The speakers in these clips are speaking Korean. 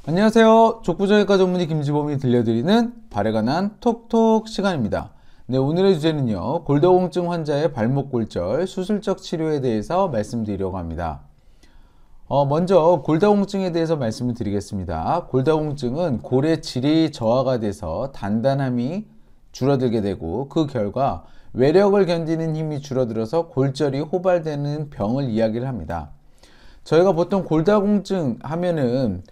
안녕하세요. 족부정형외과 전문의 김지범이 들려드리는 발에 관한 톡톡 시간입니다. 네, 오늘의 주제는요, 골다공증 환자의 발목 골절 수술적 치료에 대해서 말씀드리려고 합니다. 먼저 골다공증에 대해서 말씀을 드리겠습니다. 골다공증은 골의 질이 저하가 돼서 단단함이 줄어들게 되고, 그 결과 외력을 견디는 힘이 줄어들어서 골절이 호발되는 병을 이야기를 합니다. 저희가 보통 골다공증 하면은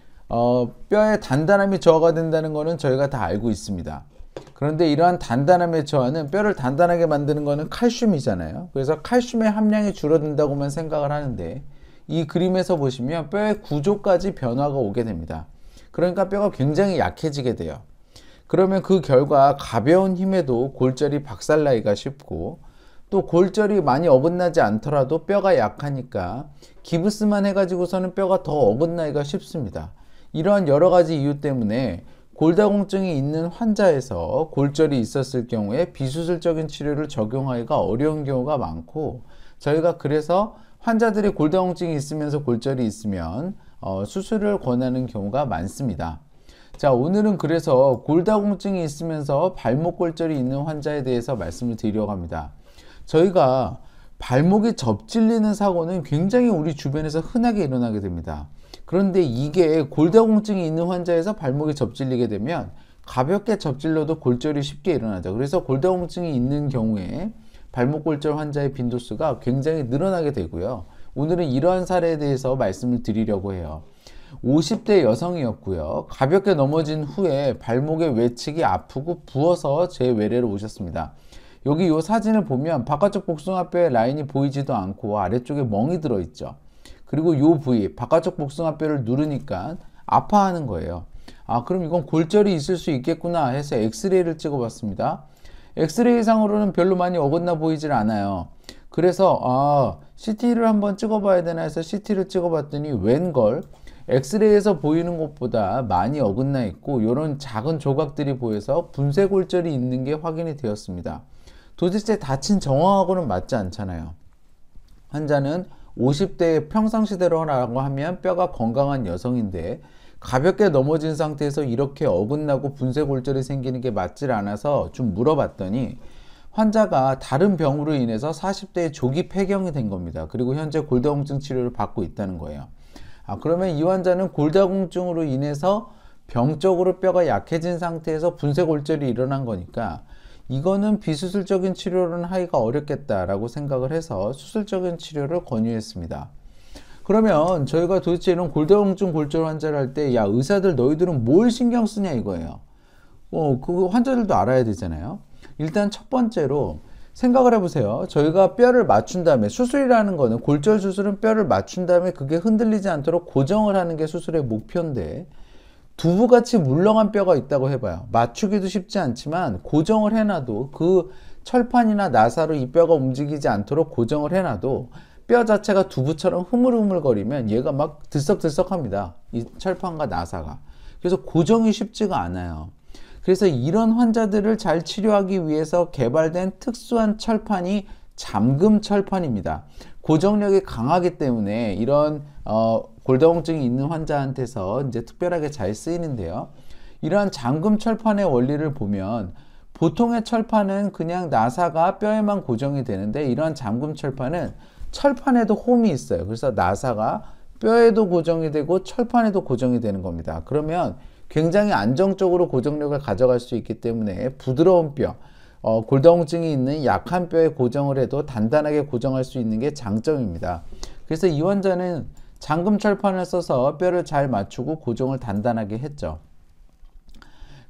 뼈의 단단함이 저하가 된다는 것은 저희가 다 알고 있습니다. 그런데 이러한 단단함의 저하는 뼈를 단단하게 만드는 것은 칼슘이잖아요. 그래서 칼슘의 함량이 줄어든다고만 생각을 하는데, 이 그림에서 보시면 뼈의 구조까지 변화가 오게 됩니다. 그러니까 뼈가 굉장히 약해지게 돼요. 그러면 그 결과 가벼운 힘에도 골절이 박살나기가 쉽고, 또 골절이 많이 어긋나지 않더라도 뼈가 약하니까 기부스만 해가지고서는 뼈가 더 어긋나기가 쉽습니다. 이러한 여러 가지 이유 때문에 골다공증이 있는 환자에서 골절이 있었을 경우에 비수술적인 치료를 적용하기가 어려운 경우가 많고, 저희가 그래서 환자들이 골다공증이 있으면서 골절이 있으면 수술을 권하는 경우가 많습니다. 자, 오늘은 그래서 골다공증이 있으면서 발목 골절이 있는 환자에 대해서 말씀을 드리려고 합니다. 저희가 발목이 접질리는 사고는 굉장히 우리 주변에서 흔하게 일어나게 됩니다. 그런데 이게 골다공증이 있는 환자에서 발목이 접질리게 되면 가볍게 접질러도 골절이 쉽게 일어나죠. 그래서 골다공증이 있는 경우에 발목 골절 환자의 빈도수가 굉장히 늘어나게 되고요. 오늘은 이러한 사례에 대해서 말씀을 드리려고 해요. 50대 여성이었고요. 가볍게 넘어진 후에 발목의 외측이 아프고 부어서 제 외래로 오셨습니다. 여기 이 사진을 보면 바깥쪽 복숭아뼈의 라인이 보이지도 않고 아래쪽에 멍이 들어있죠. 그리고 이 부위, 바깥쪽 복숭아뼈를 누르니까 아파하는 거예요. 그럼 이건 골절이 있을 수 있겠구나 해서 엑스레이를 찍어봤습니다. 엑스레이상으로는 별로 많이 어긋나 보이질 않아요. 그래서 CT를 한번 찍어봐야 되나 해서 CT를 찍어봤더니 웬걸 엑스레이에서 보이는 것보다 많이 어긋나 있고, 이런 작은 조각들이 보여서 분쇄골절이 있는 게 확인이 되었습니다. 도대체 다친 정황하고는 맞지 않잖아요. 환자는 50대 평상시대로라고 하면 뼈가 건강한 여성인데, 가볍게 넘어진 상태에서 이렇게 어긋나고 분쇄골절이 생기는 게 맞질 않아서 좀 물어봤더니 환자가 다른 병으로 인해서 40대에 조기 폐경이 된 겁니다. 그리고 현재 골다공증 치료를 받고 있다는 거예요. 그러면 이 환자는 골다공증으로 인해서 병적으로 뼈가 약해진 상태에서 분쇄골절이 일어난 거니까 이거는 비수술적인 치료는 하기가 어렵겠다라고 생각을 해서 수술적인 치료를 권유했습니다. 그러면 저희가 도대체 이런 골다공증 골절 환자를 할 때, 야, 의사들 너희들은 뭘 신경 쓰냐 이거예요. 그 환자들도 알아야 되잖아요. 일단 첫 번째로 생각을 해보세요. 저희가 뼈를 맞춘 다음에, 수술이라는 거는, 골절 수술은 뼈를 맞춘 다음에 그게 흔들리지 않도록 고정을 하는 게 수술의 목표인데, 두부같이 물렁한 뼈가 있다고 해봐요. 맞추기도 쉽지 않지만 고정을 해놔도, 그 철판이나 나사로 이 뼈가 움직이지 않도록 고정을 해놔도 뼈 자체가 두부처럼 흐물흐물거리면 얘가 막 들썩들썩합니다. 이 철판과 나사가. 그래서 고정이 쉽지가 않아요. 그래서 이런 환자들을 잘 치료하기 위해서 개발된 특수한 철판이 잠금 철판입니다. 고정력이 강하기 때문에 이런 골다공증이 있는 환자한테서 이제 특별하게 잘 쓰이는데요. 이러한 잠금 철판의 원리를 보면, 보통의 철판은 그냥 나사가 뼈에만 고정이 되는데, 이러한 잠금 철판은 철판에도 홈이 있어요. 그래서 나사가 뼈에도 고정이 되고 철판에도 고정이 되는 겁니다. 그러면 굉장히 안정적으로 고정력을 가져갈 수 있기 때문에 부드러운 뼈, 골다공증이 있는 약한 뼈에 고정을 해도 단단하게 고정할 수 있는 게 장점입니다. 그래서 이 환자는 잠금 철판을 써서 뼈를 잘 맞추고 고정을 단단하게 했죠.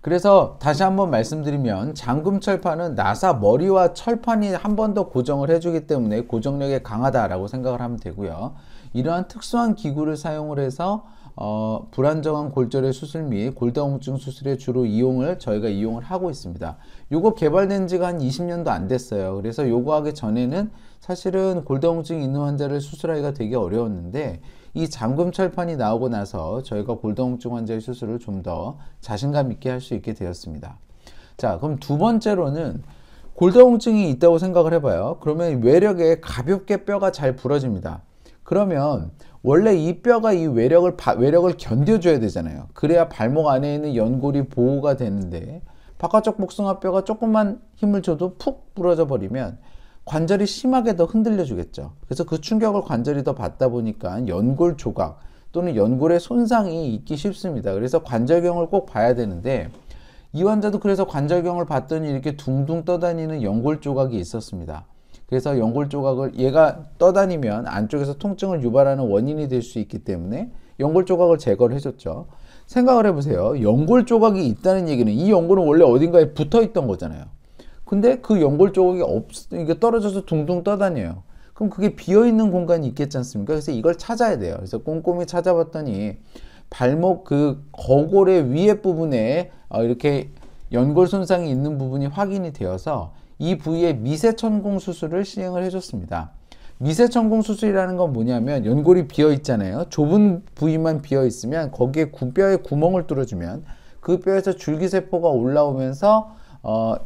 그래서 다시 한번 말씀드리면, 잠금 철판은 나사 머리와 철판이 한 번 더 고정을 해주기 때문에 고정력이 강하다라고 생각을 하면 되고요. 이러한 특수한 기구를 사용을 해서 불안정한 골절의 수술 및 골다공증 수술에 주로 저희가 이용을 하고 있습니다. 요거 개발된 지가 한 20년도 안 됐어요. 그래서 요거 하기 전에는 사실은 골다공증이 있는 환자를 수술하기가 되게 어려웠는데, 이 잠금 철판이 나오고 나서 저희가 골다공증 환자의 수술을 좀 더 자신감 있게 할 수 있게 되었습니다. 자, 그럼 두 번째로는 골다공증이 있다고 생각을 해봐요. 그러면 외력에 가볍게 뼈가 잘 부러집니다. 그러면 원래 이 뼈가 이 외력을 견뎌줘야 되잖아요. 그래야 발목 안에 있는 연골이 보호가 되는데 바깥쪽 복숭아뼈가 조금만 힘을 줘도 푹 부러져 버리면 관절이 심하게 더 흔들려 주겠죠. 그래서 그 충격을 관절이 더 받다 보니까 연골 조각 또는 연골의 손상이 있기 쉽습니다. 그래서 관절경을 꼭 봐야 되는데 이 환자도 그래서 관절경을 봤더니 이렇게 둥둥 떠다니는 연골 조각이 있었습니다. 그래서 연골 조각을 얘가 떠다니면 안쪽에서 통증을 유발하는 원인이 될 수 있기 때문에 연골 조각을 제거를 해줬죠. 생각을 해보세요. 연골 조각이 있다는 얘기는 이 연골은 원래 어딘가에 붙어 있던 거잖아요. 근데 그 연골 조각이 이게 떨어져서 둥둥 떠다녀요. 그럼 그게 비어있는 공간이 있겠지 않습니까? 그래서 이걸 찾아야 돼요. 그래서 꼼꼼히 찾아봤더니 발목 그 거골의 위에 부분에 이렇게 연골 손상이 있는 부분이 확인이 되어서 이 부위에 미세천공 수술을 시행을 해줬습니다. 미세천공 수술이라는 건 뭐냐면 연골이 비어 있잖아요. 좁은 부위만 비어 있으면 거기에 뼈에 구멍을 뚫어주면 그 뼈에서 줄기세포가 올라오면서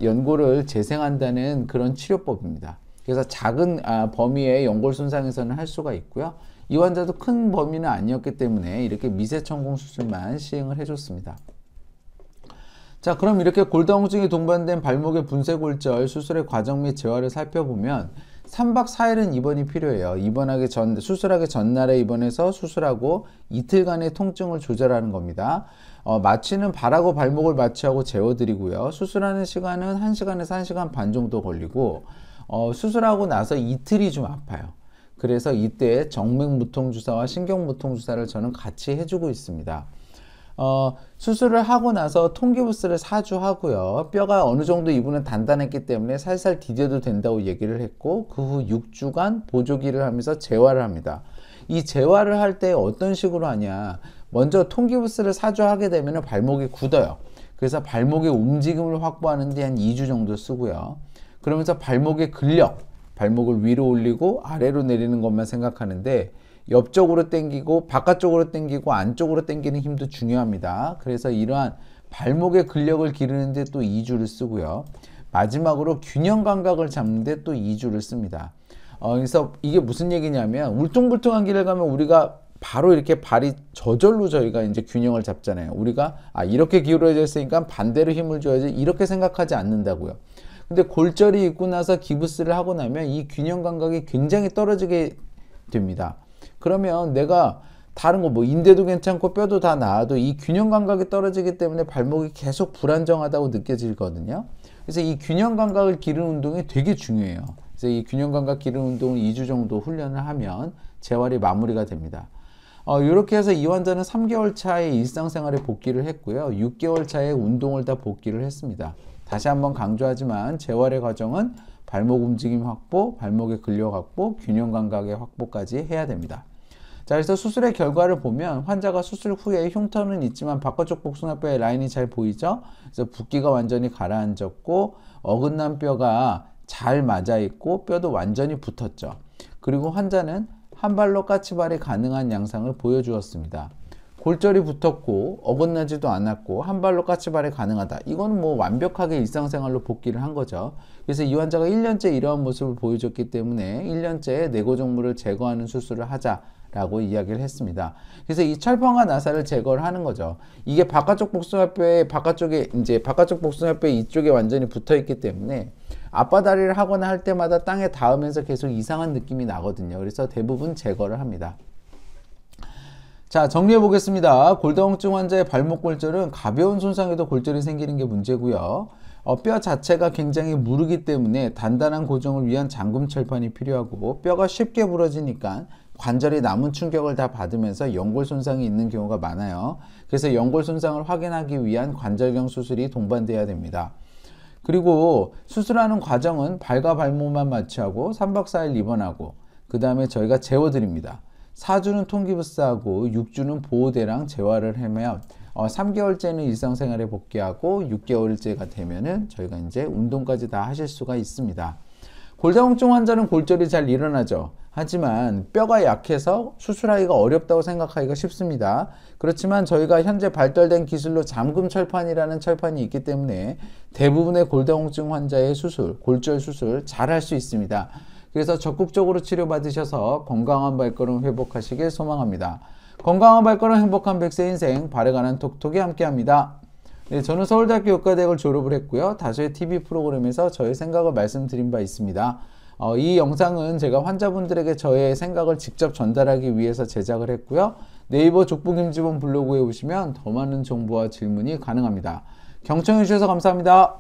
연골을 재생한다는 그런 치료법입니다. 그래서 작은 범위의 연골 손상에서는 할 수가 있고요. 이 환자도 큰 범위는 아니었기 때문에 이렇게 미세천공 수술만 시행을 해줬습니다. 자, 그럼 이렇게 골다공증이 동반된 발목의 분쇄골절 수술의 과정 및 재활을 살펴보면 3박 4일은 입원이 필요해요. 수술하기 전날에 입원해서 수술하고 이틀간의 통증을 조절하는 겁니다. 마취는 발하고 발목을 마취하고 재워드리고요. 수술하는 시간은 1시간에서 1시간 반 정도 걸리고 수술하고 나서 이틀이 좀 아파요. 그래서 이때 정맥무통주사와 신경무통주사를 저는 같이 해주고 있습니다. 수술을 하고 나서 통기부스를 사주하고요. 뼈가 어느 정도 이분은 단단했기 때문에 살살 디뎌도 된다고 얘기를 했고 그 후 6주간 보조기를 하면서 재활을 합니다. 이 재활을 할 때 어떤 식으로 하냐, 먼저 통기부스를 사주하게 되면 발목이 굳어요. 그래서 발목의 움직임을 확보하는 데 한 2주 정도 쓰고요. 그러면서 발목의 근력, 발목을 위로 올리고 아래로 내리는 것만 생각하는데 옆쪽으로 당기고 바깥쪽으로 당기고 안쪽으로 당기는 힘도 중요합니다. 그래서 이러한 발목의 근력을 기르는 데 또 2주를 쓰고요. 마지막으로 균형 감각을 잡는 데 또 2주를 씁니다. 그래서 이게 무슨 얘기냐면 울퉁불퉁한 길을 가면 우리가 바로 이렇게 발이 저절로 저희가 이제 균형을 잡잖아요. 우리가 이렇게 기울어져 있으니까 반대로 힘을 줘야지 이렇게 생각하지 않는다고요. 근데 골절이 있고 나서 기부스를 하고 나면 이 균형 감각이 굉장히 떨어지게 됩니다. 그러면 내가 다른 거 인대도 괜찮고 뼈도 다 나아도 이 균형 감각이 떨어지기 때문에 발목이 계속 불안정하다고 느껴지거든요. 그래서 이 균형 감각을 기르는 운동이 되게 중요해요. 그래서 이 균형 감각 기르는 운동을 2주 정도 훈련을 하면 재활이 마무리가 됩니다. 이렇게 해서 이 환자는 3개월 차에 일상생활에 복귀를 했고요. 6개월 차에 운동을 다 복귀를 했습니다. 다시 한번 강조하지만 재활의 과정은 발목 움직임 확보, 발목의 근력 확보, 균형 감각의 확보까지 해야 됩니다. 자, 그래서 수술의 결과를 보면 환자가 수술 후에 흉터는 있지만 바깥쪽 복숭아뼈의 라인이 잘 보이죠? 그래서 붓기가 완전히 가라앉았고 어긋난 뼈가 잘 맞아 있고 뼈도 완전히 붙었죠. 그리고 환자는 한 발로 까치발이 가능한 양상을 보여주었습니다. 골절이 붙었고 어긋나지도 않았고 한 발로 까치발이 가능하다. 이건 완벽하게 일상생활로 복귀를 한 거죠. 그래서 이 환자가 1년째 이러한 모습을 보여줬기 때문에 1년째 내고정물을 제거하는 수술을 하자라고 이야기를 했습니다. 그래서 이 철판과 나사를 제거를 하는 거죠. 이게 바깥쪽 복숭아뼈에 바깥쪽 복숭아뼈 이쪽에 완전히 붙어 있기 때문에 앞바다리를 하거나 할 때마다 땅에 닿으면서 계속 이상한 느낌이 나거든요. 그래서 대부분 제거를 합니다. 자, 정리해 보겠습니다. 골다공증 환자의 발목 골절은 가벼운 손상에도 골절이 생기는 게 문제고요. 뼈 자체가 굉장히 무르기 때문에 단단한 고정을 위한 잠금 철판이 필요하고 뼈가 쉽게 부러지니까 관절이 남은 충격을 다 받으면서 연골 손상이 있는 경우가 많아요. 그래서 연골 손상을 확인하기 위한 관절경 수술이 동반돼야 됩니다. 그리고 수술하는 과정은 발과 발목만 마취하고 3박 4일 입원하고 그 다음에 저희가 재워드립니다. 4주는 통기부스하고 6주는 보호대랑 재활을 하면 3개월째는 일상생활에 복귀하고 6개월째가 되면은 저희가 이제 운동까지 다 하실 수가 있습니다. 골다공증 환자는 골절이 잘 일어나죠. 하지만 뼈가 약해서 수술하기가 어렵다고 생각하기가 쉽습니다. 그렇지만 저희가 현재 발달된 기술로 잠금 철판이라는 철판이 있기 때문에 대부분의 골다공증 환자의 수술, 골절 수술 잘 할 수 있습니다. 그래서 적극적으로 치료받으셔서 건강한 발걸음 회복하시길 소망합니다. 건강한 발걸음 행복한 100세 인생 발에 관한 톡톡이 함께합니다. 네, 저는 서울대학교 의과대학을 졸업을 했고요. 다수의 TV 프로그램에서 저의 생각을 말씀드린 바 있습니다. 이 영상은 제가 환자분들에게 저의 생각을 직접 전달하기 위해서 제작을 했고요. 네이버 족보 김지범 블로그에 오시면 더 많은 정보와 질문이 가능합니다. 경청해 주셔서 감사합니다.